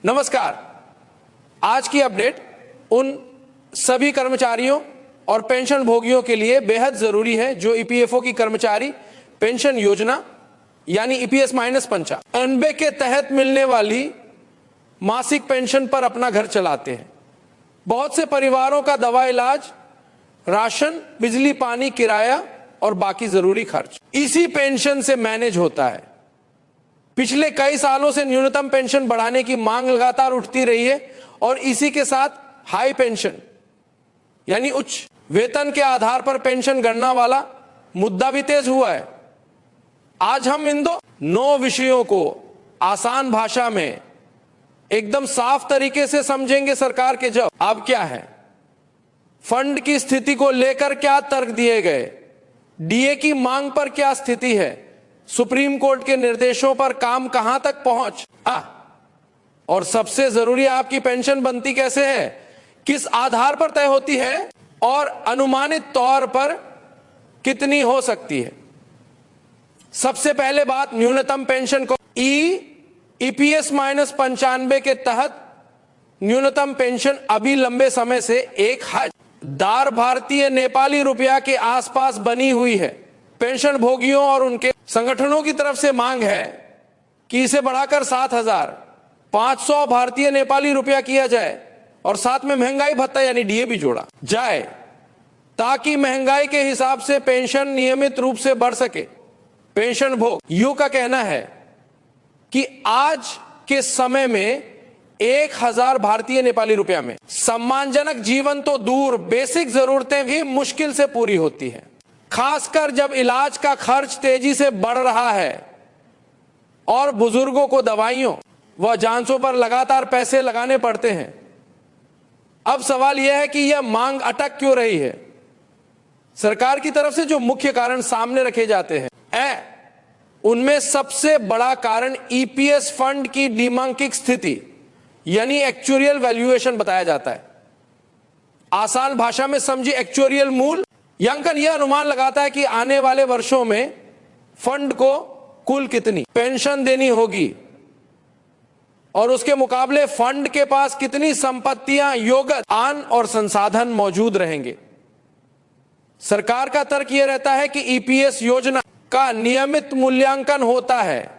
नमस्कार। आज की अपडेट उन सभी कर्मचारियों और पेंशन भोगियों के लिए बेहद जरूरी है जो ईपीएफओ की कर्मचारी पेंशन योजना यानी ईपीएस -50 के तहत मिलने वाली मासिक पेंशन पर अपना घर चलाते हैं। बहुत से परिवारों का दवा इलाज, राशन, बिजली पानी, किराया और बाकी जरूरी खर्च इसी पेंशन से मैनेज होता है। पिछले कई सालों से न्यूनतम पेंशन बढ़ाने की मांग लगातार उठती रही है और इसी के साथ हाई पेंशन यानी उच्च वेतन के आधार पर पेंशन गणना वाला मुद्दा भी तेज हुआ है। आज हम इन 9 विषयों को आसान भाषा में एकदम साफ तरीके से समझेंगे। सरकार के जवाब अब क्या है, फंड की स्थिति को लेकर क्या तर्क दिए गए, डीए की मांग पर क्या स्थिति है, सुप्रीम कोर्ट के निर्देशों पर काम कहां तक पहुंच और सबसे जरूरी आपकी पेंशन बनती कैसे है, किस आधार पर तय होती है और अनुमानित तौर पर कितनी हो सकती है। सबसे पहले बात न्यूनतम पेंशन को ईपीएस -95 के तहत न्यूनतम पेंशन अभी लंबे समय से 1000 भारतीय नेपाली रुपया के आसपास बनी हुई है। पेंशन भोगियों और उनके संगठनों की तरफ से मांग है कि इसे बढ़ाकर 7500 भारतीय नेपाली रुपया किया जाए और साथ में महंगाई भत्ता यानी डीए भी जोड़ा जाए ताकि महंगाई के हिसाब से पेंशन नियमित रूप से बढ़ सके। पेंशन भोगियों का कहना है कि आज के समय में 1000 भारतीय नेपाली रुपया में सम्मानजनक जीवन तो दूर, बेसिक जरूरतें भी मुश्किल से पूरी होती हैं। खासकर जब इलाज का खर्च तेजी से बढ़ रहा है और बुजुर्गों को दवाइयों व जांचों पर लगातार पैसे लगाने पड़ते हैं। अब सवाल यह है कि यह मांग अटक क्यों रही है। सरकार की तरफ से जो मुख्य कारण सामने रखे जाते हैं उनमें सबसे बड़ा कारण ईपीएस फंड की डिमांकिक स्थिति यानी एक्चुअरियल वैल्यूएशन बताया जाता है। आसान भाषा में समझी एक्चुअरियल मूल्यांकन यह अनुमान लगाता है कि आने वाले वर्षों में फंड को कुल कितनी पेंशन देनी होगी और उसके मुकाबले फंड के पास कितनी संपत्तियां, योगदान और संसाधन मौजूद रहेंगे। सरकार का तर्क यह रहता है कि ईपीएस योजना का नियमित मूल्यांकन होता है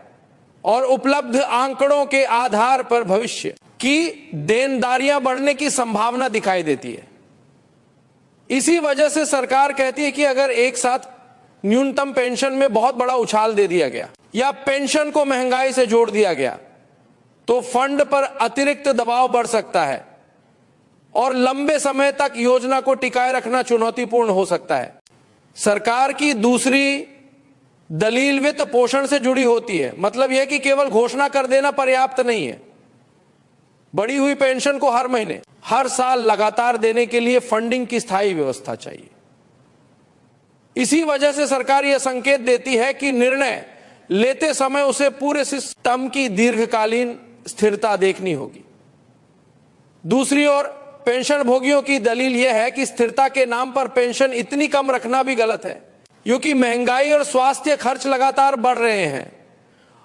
और उपलब्ध आंकड़ों के आधार पर भविष्य की देनदारियां बढ़ने की संभावना दिखाई देती है। इसी वजह से सरकार कहती है कि अगर एक साथ न्यूनतम पेंशन में बहुत बड़ा उछाल दे दिया गया या पेंशन को महंगाई से जोड़ दिया गया तो फंड पर अतिरिक्त दबाव बढ़ सकता है और लंबे समय तक योजना को टिकाए रखना चुनौतीपूर्ण हो सकता है। सरकार की दूसरी दलील वित्त पोषण से जुड़ी होती है। मतलब यह कि केवल घोषणा कर देना पर्याप्त नहीं है। बढ़ी हुई पेंशन को हर महीने, हर साल लगातार देने के लिए फंडिंग की स्थायी व्यवस्था चाहिए। इसी वजह से सरकार यह संकेत देती है कि निर्णय लेते समय उसे पूरे सिस्टम की दीर्घकालीन स्थिरता देखनी होगी। दूसरी ओर पेंशन भोगियों की दलील यह है कि स्थिरता के नाम पर पेंशन इतनी कम रखना भी गलत है क्योंकि महंगाई और स्वास्थ्य खर्च लगातार बढ़ रहे हैं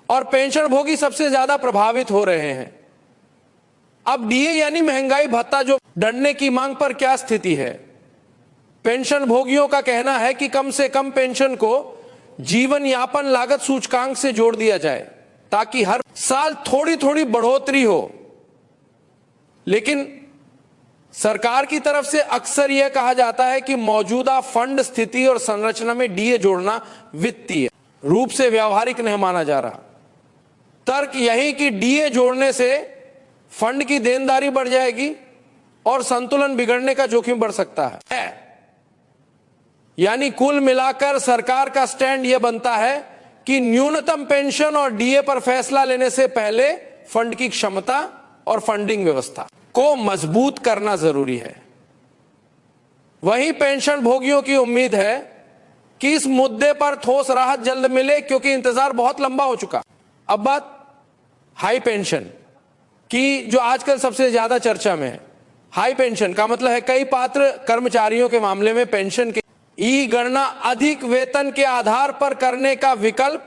और पेंशन भोगी सबसे ज्यादा प्रभावित हो रहे हैं। अब डीए यानी महंगाई भत्ता जो बढ़ने की मांग पर क्या स्थिति है। पेंशन भोगियों का कहना है कि कम से कम पेंशन को जीवन यापन लागत सूचकांक से जोड़ दिया जाए ताकि हर साल थोड़ी थोड़ी बढ़ोतरी हो। लेकिन सरकार की तरफ से अक्सर यह कहा जाता है कि मौजूदा फंड स्थिति और संरचना में डीए जोड़ना वित्तीय रूप से व्यावहारिक नहीं माना जा रहा। तर्क यही कि डीए जोड़ने से फंड की देनदारी बढ़ जाएगी और संतुलन बिगड़ने का जोखिम बढ़ सकता है। यानी कुल मिलाकर सरकार का स्टैंड यह बनता है कि न्यूनतम पेंशन और डीए पर फैसला लेने से पहले फंड की क्षमता और फंडिंग व्यवस्था को मजबूत करना जरूरी है। वहीं पेंशन भोगियों की उम्मीद है कि इस मुद्दे पर ठोस राहत जल्द मिले क्योंकि इंतजार बहुत लंबा हो चुका। अब बात हाई पेंशन की जो आजकल सबसे ज्यादा चर्चा में है। हाई पेंशन का मतलब है कई पात्र कर्मचारियों के मामले में पेंशन के गणना अधिक वेतन के आधार पर करने का विकल्प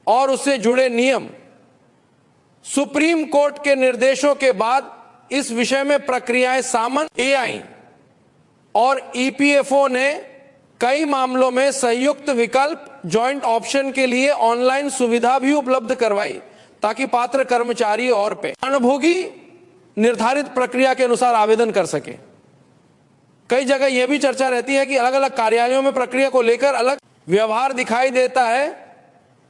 और उससे जुड़े नियम सुप्रीम कोर्ट के निर्देशों के बाद इस विषय में प्रक्रियाएं सामान्य आई और ईपीएफओ ने कई मामलों में संयुक्त विकल्प जॉइंट ऑप्शन के लिए ऑनलाइन सुविधा भी उपलब्ध करवाई ताकि पात्र कर्मचारी और पेंशनभोगी निर्धारित प्रक्रिया के अनुसार आवेदन कर सके। कई जगह यह भी चर्चा रहती है कि अलग अलग कार्यालयों में प्रक्रिया को लेकर अलग व्यवहार दिखाई देता है,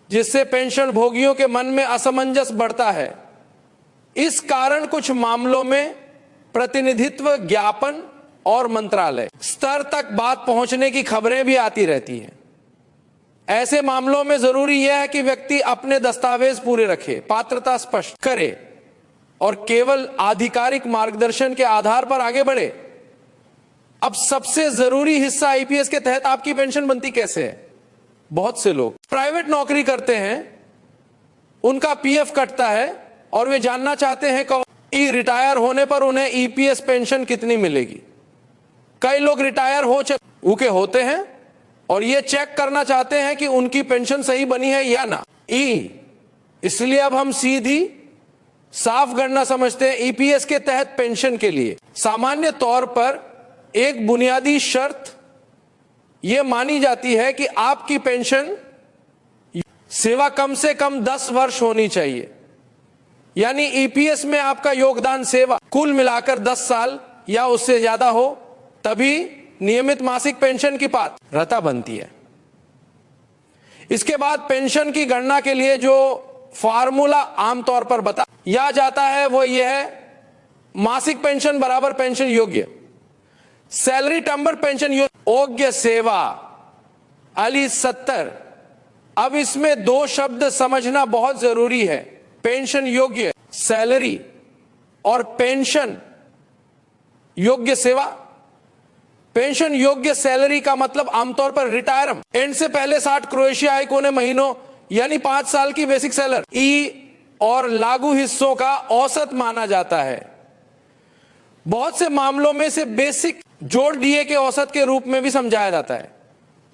जिससे पेंशन भोगियों के मन में असमंजस बढ़ता है। इस कारण कुछ मामलों में प्रतिनिधित्व ज्ञापन और मंत्रालय स्तर तक बात पहुंचने की खबरें भी आती रहती हैं। ऐसे मामलों में जरूरी यह है कि व्यक्ति अपने दस्तावेज पूरे रखे, पात्रता स्पष्ट करे और केवल आधिकारिक मार्गदर्शन के आधार पर आगे बढ़े। अब सबसे जरूरी हिस्सा आईपीएस के तहत आपकी पेंशन बनती कैसे है। बहुत से लोग प्राइवेट नौकरी करते हैं, उनका पीएफ कटता है और वे जानना चाहते हैं कि रिटायर होने पर उन्हें ईपीएस पेंशन कितनी मिलेगी। कई लोग रिटायर हो चुके होते हैं और ये चेक करना चाहते हैं कि उनकी पेंशन सही बनी है या ना। इसलिए अब हम सीधी साफ गणना समझते हैं। ईपीएस के तहत पेंशन के लिए सामान्य तौर पर एक बुनियादी शर्त यह मानी जाती है कि आपकी पेंशन सेवा कम से कम 10 वर्ष होनी चाहिए। यानी ईपीएस में आपका योगदान सेवा कुल मिलाकर 10 साल या उससे ज्यादा हो, तभी नियमित मासिक पेंशन की पात्रता बनती है। इसके बाद पेंशन की गणना के लिए जो फार्मूला आमतौर पर बताया जाता है वो यह है, मासिक पेंशन बराबर पेंशन योग्य, सैलरी टर्म पेंशन योग्य सेवा अली 70। अब इसमें दो शब्द समझना बहुत जरूरी है, पेंशन योग्य सैलरी और पेंशन योग्य सेवा। पेंशन योग्य सैलरी का मतलब आमतौर पर रिटायरमेंट से पहले 60 क्रोएशिया आय कोने महीनों यानी 5 साल की बेसिक सैलरी और लागू हिस्सों का औसत माना जाता है। बहुत से मामलों में से बेसिक जोड़ डीए के औसत के रूप में भी समझाया जाता है,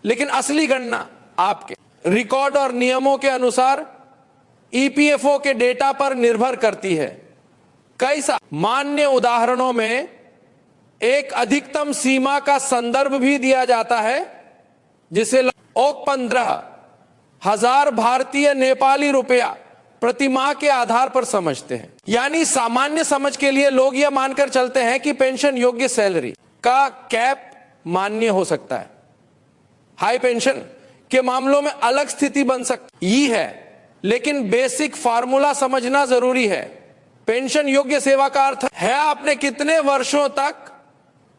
लेकिन असली गणना आपके रिकॉर्ड और नियमों के अनुसार ईपीएफओ के डेटा पर निर्भर करती है। कई मान्य उदाहरणों में एक अधिकतम सीमा का संदर्भ भी दिया जाता है, जिसे 15,000 भारतीय नेपाली रुपया प्रति माह के आधार पर समझते हैं। यानी सामान्य समझ के लिए लोग यह मानकर चलते हैं कि पेंशन योग्य सैलरी का कैप मान्य हो सकता है। हाई पेंशन के मामलों में अलग स्थिति बन सकती है, लेकिन बेसिक फार्मूला समझना जरूरी है। पेंशन योग्य सेवा का अर्थ है आपने कितने वर्षों तक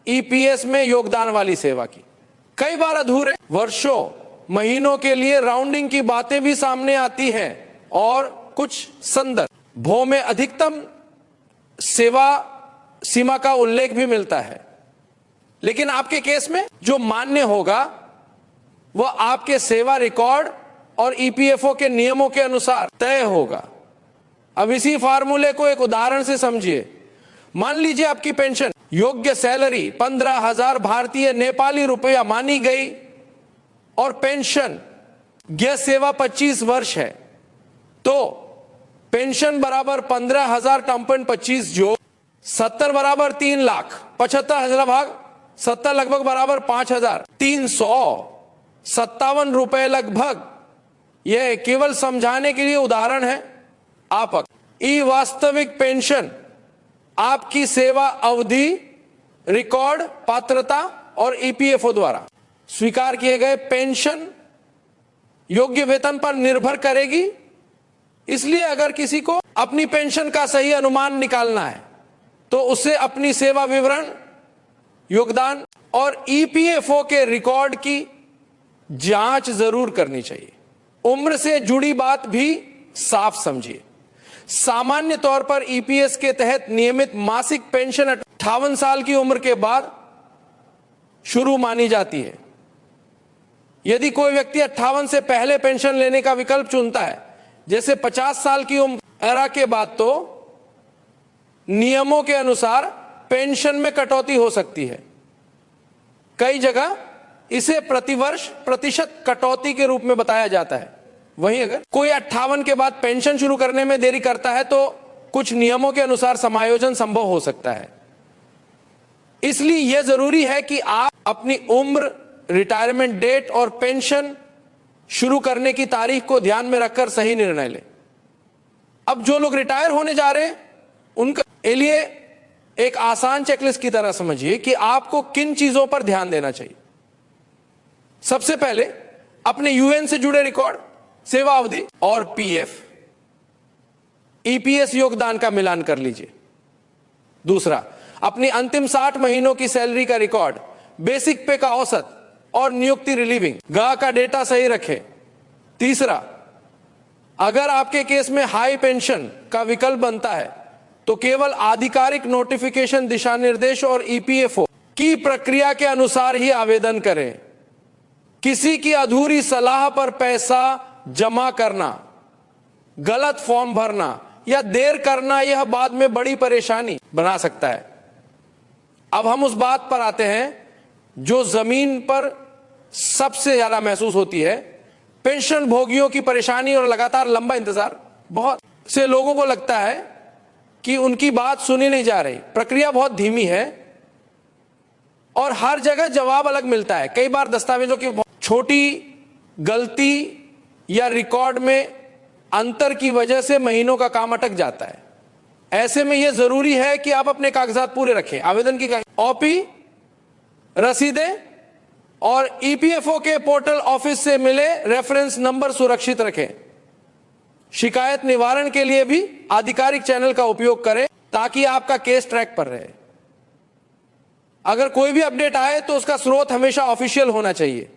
ईपीएस में योगदान वाली सेवा की। कई बार अधूरे वर्षों महीनों के लिए राउंडिंग की बातें भी सामने आती हैं और कुछ संदर्भों में अधिकतम सेवा सीमा का उल्लेख भी मिलता है, लेकिन आपके केस में जो मान्य होगा वह आपके सेवा रिकॉर्ड और ईपीएफओ के नियमों के अनुसार तय होगा। अब इसी फार्मूले को एक उदाहरण से समझिए। मान लीजिए आपकी पेंशन योग्य सैलरी 15,000 भारतीय नेपाली रुपया मानी गई और पेंशन यह सेवा 25 वर्ष है, तो पेंशन बराबर 15,000 टर्म 25 जो 70 बराबर 3 लाख 75,000 भाग 70 लगभग बराबर 5,357 रुपए लगभग। यह केवल समझाने के लिए उदाहरण है। आप वास्तविक पेंशन आपकी सेवा अवधि, रिकॉर्ड, पात्रता और ईपीएफओ द्वारा स्वीकार किए गए पेंशन योग्य वेतन पर निर्भर करेगी। इसलिए अगर किसी को अपनी पेंशन का सही अनुमान निकालना है तो उसे अपनी सेवा विवरण, योगदान और ईपीएफओ के रिकॉर्ड की जांच जरूर करनी चाहिए। उम्र से जुड़ी बात भी साफ समझिए। सामान्य तौर पर ईपीएस के तहत नियमित मासिक पेंशन 58 साल की उम्र के बाद शुरू मानी जाती है। यदि कोई व्यक्ति 58 से पहले पेंशन लेने का विकल्प चुनता है, जैसे 50 साल की उम्र के बाद, तो नियमों के अनुसार पेंशन में कटौती हो सकती है। कई जगह इसे प्रतिवर्ष प्रतिशत कटौती के रूप में बताया जाता है। वहीं अगर कोई 58 के बाद पेंशन शुरू करने में देरी करता है तो कुछ नियमों के अनुसार समायोजन संभव हो सकता है। इसलिए यह जरूरी है कि आप अपनी उम्र, रिटायरमेंट डेट और पेंशन शुरू करने की तारीख को ध्यान में रखकर सही निर्णय लें। अब जो लोग रिटायर होने जा रहे हैं उनके लिए एक आसान चेकलिस्ट की तरह समझिए कि आपको किन चीजों पर ध्यान देना चाहिए। सबसे पहले अपने यूएन से जुड़े रिकॉर्ड, सेवा अवधि और पीएफ, ईपीएस योगदान का मिलान कर लीजिए। दूसरा, अपनी अंतिम 60 महीनों की सैलरी का रिकॉर्ड, बेसिक पे का औसत और नियुक्ति रिलीविंग गाह का डेटा सही रखें। तीसरा, अगर आपके केस में हाई पेंशन का विकल्प बनता है तो केवल आधिकारिक नोटिफिकेशन, दिशा निर्देश और ईपीएफओ की प्रक्रिया के अनुसार ही आवेदन करें। किसी की अधूरी सलाह पर पैसा जमा करना, गलत फॉर्म भरना या देर करना यह बाद में बड़ी परेशानी बना सकता है। अब हम उस बात पर आते हैं जो जमीन पर सबसे ज्यादा महसूस होती है, पेंशन भोगियों की परेशानी और लगातार लंबा इंतजार। बहुत से लोगों को लगता है कि उनकी बात सुनी नहीं जा रही, प्रक्रिया बहुत धीमी है और हर जगह जवाब अलग मिलता है। कई बार दस्तावेजों की छोटी गलती या रिकॉर्ड में अंतर की वजह से महीनों का काम अटक जाता है। ऐसे में यह जरूरी है कि आप अपने कागजात पूरे रखें। आवेदन की कॉपी, रसीदें और ईपीएफओ के पोर्टल ऑफिस से मिले रेफरेंस नंबर सुरक्षित रखें। शिकायत निवारण के लिए भी आधिकारिक चैनल का उपयोग करें ताकि आपका केस ट्रैक पर रहे। अगर कोई भी अपडेट आए तो उसका स्रोत हमेशा ऑफिशियल होना चाहिए।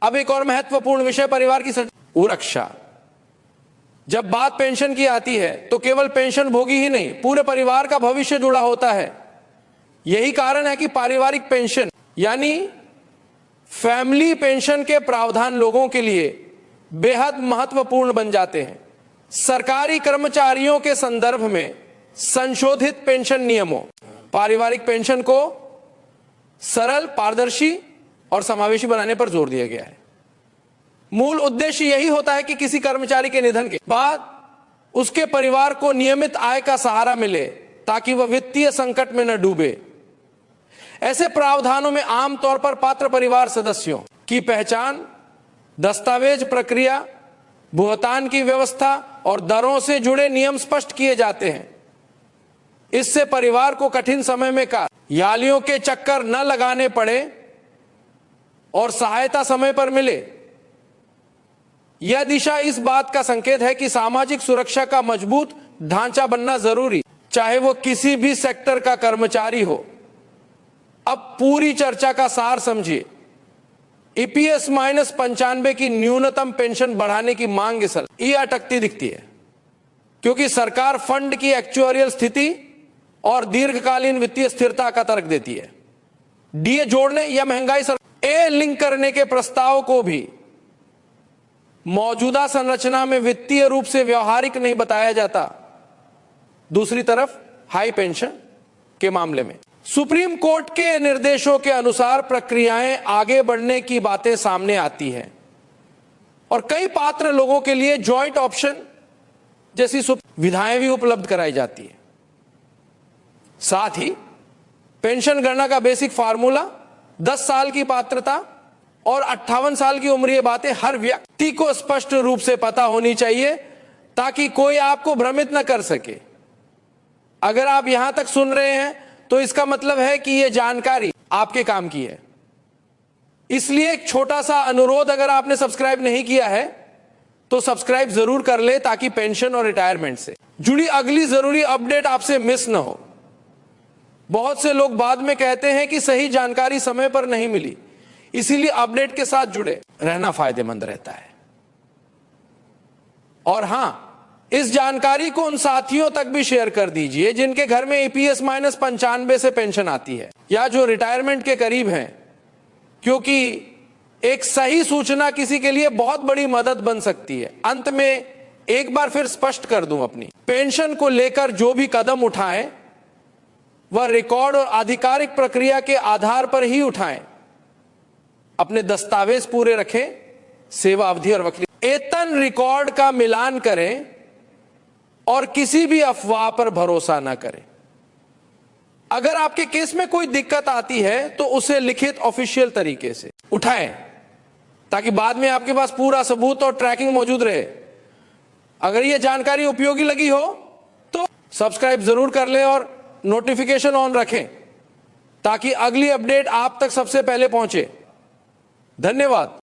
अब एक और महत्वपूर्ण विषय, परिवार की सुरक्षा। जब बात पेंशन की आती है तो केवल पेंशन भोगी ही नहीं, पूरे परिवार का भविष्य जुड़ा होता है। यही कारण है कि पारिवारिक पेंशन यानी फैमिली पेंशन के प्रावधान लोगों के लिए बेहद महत्वपूर्ण बन जाते हैं। सरकारी कर्मचारियों के संदर्भ में संशोधित पेंशन नियमों, पारिवारिक पेंशन को सरल, पारदर्शी और समावेशी बनाने पर जोर दिया गया है। मूल उद्देश्य यही होता है कि किसी कर्मचारी के निधन के बाद उसके परिवार को नियमित आय का सहारा मिले ताकि वह वित्तीय संकट में न डूबे। ऐसे प्रावधानों में आमतौर पर पात्र परिवार सदस्यों की पहचान, दस्तावेज प्रक्रिया, भुगतान की व्यवस्था और दरों से जुड़े नियम स्पष्ट किए जाते हैं। इससे परिवार को कठिन समय में यालियों के चक्कर न लगाने पड़े और सहायता समय पर मिले। यह दिशा इस बात का संकेत है कि सामाजिक सुरक्षा का मजबूत ढांचा बनना जरूरी, चाहे वो किसी भी सेक्टर का कर्मचारी हो। अब पूरी चर्चा का सार समझिए। ईपीएस -95 की न्यूनतम पेंशन बढ़ाने की मांग इस ये अटकती दिखती है क्योंकि सरकार फंड की एक्चुअरियल स्थिति और दीर्घकालीन वित्तीय स्थिरता का तर्क देती है। डीए जोड़ने या महंगाई ए लिंक करने के प्रस्ताव को भी मौजूदा संरचना में वित्तीय रूप से व्यवहारिक नहीं बताया जाता। दूसरी तरफ हाई पेंशन के मामले में सुप्रीम कोर्ट के निर्देशों के अनुसार प्रक्रियाएं आगे बढ़ने की बातें सामने आती हैं और कई पात्र लोगों के लिए जॉइंट ऑप्शन जैसी सुविधाएं भी उपलब्ध कराई जाती है। साथ ही पेंशन गणना का बेसिक फार्मूला, 10 साल की पात्रता और 58 साल की उम्र, ये बातें हर व्यक्ति को स्पष्ट रूप से पता होनी चाहिए ताकि कोई आपको भ्रमित न कर सके। अगर आप यहां तक सुन रहे हैं तो इसका मतलब है कि यह जानकारी आपके काम की है। इसलिए एक छोटा सा अनुरोध, अगर आपने सब्सक्राइब नहीं किया है तो सब्सक्राइब जरूर कर ले ताकि पेंशन और रिटायरमेंट से जुड़ी अगली जरूरी अपडेट आपसे मिस ना हो। बहुत से लोग बाद में कहते हैं कि सही जानकारी समय पर नहीं मिली, इसीलिए अपडेट के साथ जुड़े रहना फायदेमंद रहता है। और हां, इस जानकारी को उन साथियों तक भी शेयर कर दीजिए जिनके घर में ईपीएस -95 से पेंशन आती है या जो रिटायरमेंट के करीब हैं, क्योंकि एक सही सूचना किसी के लिए बहुत बड़ी मदद बन सकती है। अंत में एक बार फिर स्पष्ट कर दूं, अपनी पेंशन को लेकर जो भी कदम उठाएं वह रिकॉर्ड और आधिकारिक प्रक्रिया के आधार पर ही उठाएं। अपने दस्तावेज पूरे रखें, सेवा अवधि और वकील एतन रिकॉर्ड का मिलान करें और किसी भी अफवाह पर भरोसा ना करें। अगर आपके केस में कोई दिक्कत आती है तो उसे लिखित ऑफिशियल तरीके से उठाएं, ताकि बाद में आपके पास पूरा सबूत और ट्रैकिंग मौजूद रहे। अगर यह जानकारी उपयोगी लगी हो तो सब्सक्राइब जरूर कर लें और नोटिफिकेशन ऑन रखें, ताकि अगली अपडेट आप तक सबसे पहले पहुंचे। धन्यवाद।